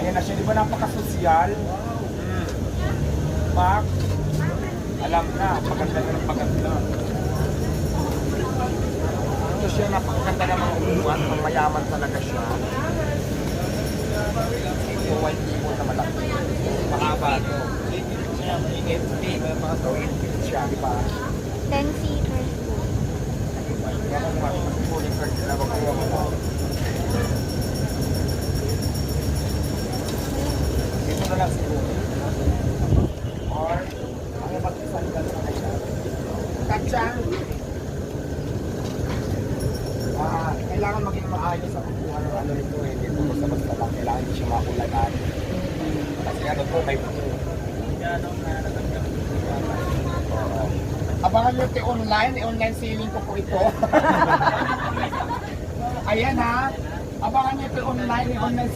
Ayan na siya, di ba napaka-sosyal? Pak, alam na, paganda na ng paganda. Ito siya, napakaganda ng mga upuan, pang mayaman talaga siya. Ito, white people na malaki. Mahaba ito. FP, mga to, siya, di ba? 10 seaters po. Dito na lang siguro. Or, ang mag-isang ka sa kanya. Kachang! Kailangan maging maayos ang kukuha ng ano nito eh. Dito sa basta lang, kailangan hindi siya makulanan. Kasi ano to, may puto. Abangan nyo online, online selling ko po ito. Ayan ha, abangan nyo online, online